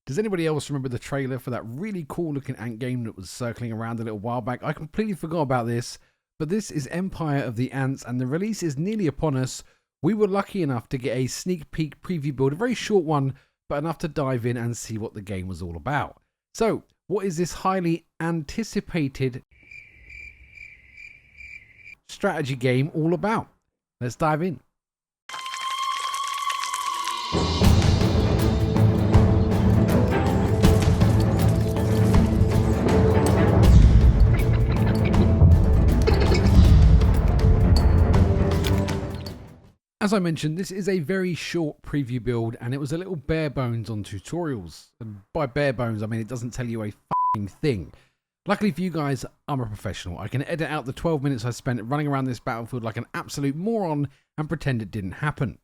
Does anybody else remember the trailer for that really cool looking ant game that was circling around a little while back? I completely forgot about this, but this is Empire of the Ants and the release is nearly upon us. We were lucky enough to get a sneak peek preview build, a very short one, but enough to dive in and see what the game was all about. So, what is this highly anticipated strategy game all about? Let's dive in. As I mentioned, this is a very short preview build and it was a little bare bones on tutorials. And by bare bones, I mean it doesn't tell you a f***ing thing. Luckily for you guys, I'm a professional. I can edit out the 12 minutes I spent running around this battlefield like an absolute moron and pretend it didn't happen.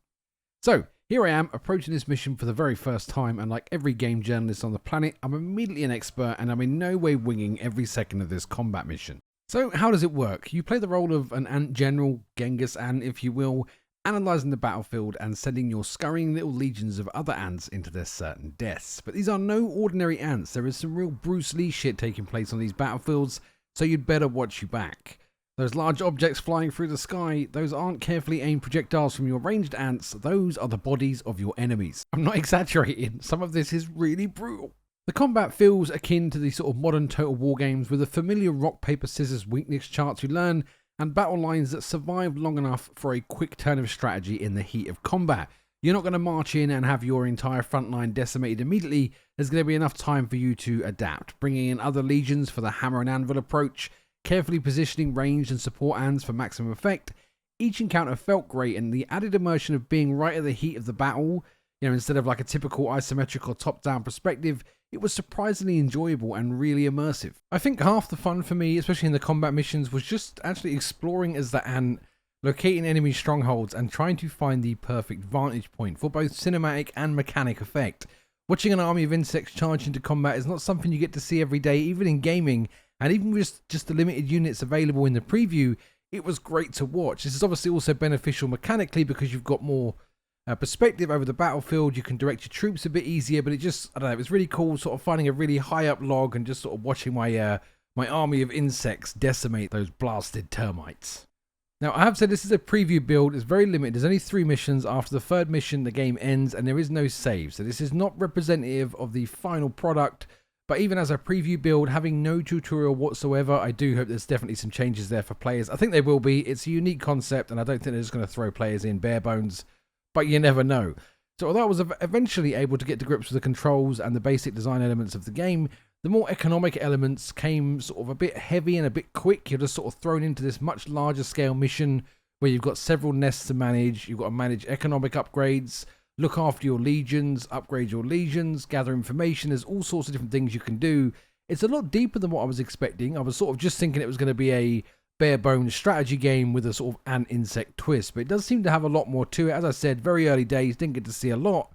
So, here I am approaching this mission for the very first time, and like every game journalist on the planet, I'm immediately an expert and I'm in no way winging every second of this combat mission. So, how does it work? You play the role of an ant general, Genghis Ant if you will, analysing the battlefield and sending your scurrying little legions of other ants into their certain deaths. But these are no ordinary ants. There is some real Bruce Lee shit taking place on these battlefields, so you'd better watch your back. Those large objects flying through the sky, those aren't carefully aimed projectiles from your ranged ants, those are the bodies of your enemies. I'm not exaggerating, some of this is really brutal. The combat feels akin to the sort of modern Total War games with the familiar rock, paper, scissors weakness charts you learn, and battle lines that survive long enough for a quick turn of strategy in the heat of combat. You're not going to march in and have your entire front line decimated immediately. There's going to be enough time for you to adapt, bringing in other legions for the hammer and anvil approach, carefully positioning ranged and support ants for maximum effect. Each encounter felt great, and the added immersion of being right at the heat of the battle, instead of like a typical isometric or top-down perspective, it was surprisingly enjoyable and really immersive. I think half the fun for me, especially in the combat missions, was just actually exploring as the ant, locating enemy strongholds and trying to find the perfect vantage point for both cinematic and mechanic effect. Watching an army of insects charge into combat is not something you get to see every day, even in gaming, and even with just the limited units available in the preview, it was great to watch. This is obviously also beneficial mechanically because you've got more perspective over the battlefield. You can direct your troops a bit easier, but it was really cool sort of finding a really high up log and just sort of watching my my army of insects decimate those blasted termites. Now, I have said this is a preview build. It's very limited. There's only 3 missions. After the 3rd mission, the game ends and there is no save. So this is not representative of the final product. But even as a preview build, having no tutorial whatsoever, I do hope there's definitely some changes there for players. I think there will be. It's a unique concept and I don't think they're just going to throw players in bare bones. But you never know. So although I was eventually able to get to grips with the controls and the basic design elements of the game, the more economic elements came sort of a bit heavy and a bit quick. You're just sort of thrown into this much larger scale mission where you've got several nests to manage. You've got to manage economic upgrades, look after your legions, upgrade your legions, gather information. There's all sorts of different things you can do. It's a lot deeper than what I was expecting. I was sort of just thinking it was going to be a bare bones strategy game with a sort of ant insect twist, but it does seem to have a lot more to it. As I said, very early days, didn't get to see a lot,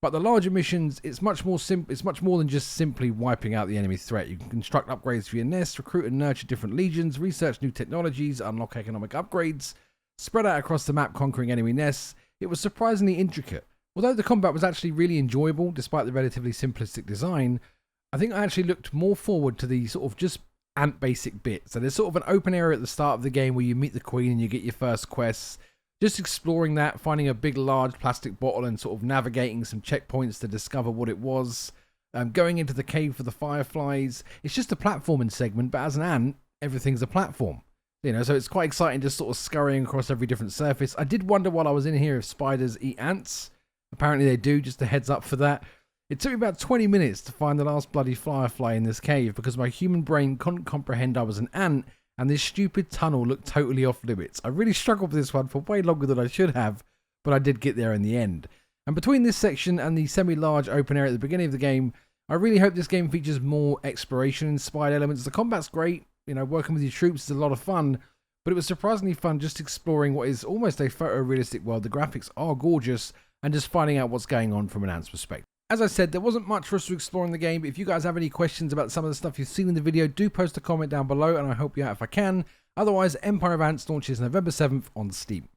but the larger missions, it's much more than just simply wiping out the enemy threat. You can construct upgrades for your nest, recruit and nurture different legions, research new technologies, unlock economic upgrades, spread out across the map conquering enemy nests. It was surprisingly intricate. Although the combat was actually really enjoyable despite the relatively simplistic design, I think I actually looked more forward to the sort of just ant basic bit. So there's sort of an open area at the start of the game where you meet the queen and you get your first quests. Just exploring that, finding a big large plastic bottle and sort of navigating some checkpoints to discover what it was. Going into the cave for the fireflies. It's just a platforming segment, but as an ant, everything's a platform. So it's quite exciting just sort of scurrying across every different surface. I did wonder while I was in here if spiders eat ants. Apparently they do, just a heads up for that. It took me about 20 minutes to find the last bloody firefly in this cave because my human brain couldn't comprehend I was an ant and this stupid tunnel looked totally off limits. I really struggled with this one for way longer than I should have, but I did get there in the end. And between this section and the semi-large open area at the beginning of the game, I really hope this game features more exploration-inspired elements. The combat's great, working with your troops is a lot of fun, but it was surprisingly fun just exploring what is almost a photorealistic world. The graphics are gorgeous, and just finding out what's going on from an ant's perspective. As I said, there wasn't much for us to explore in the game, but if you guys have any questions about some of the stuff you've seen in the video, do post a comment down below and I'll help you out if I can. Otherwise, Empire of Ants launches November 7th on Steam.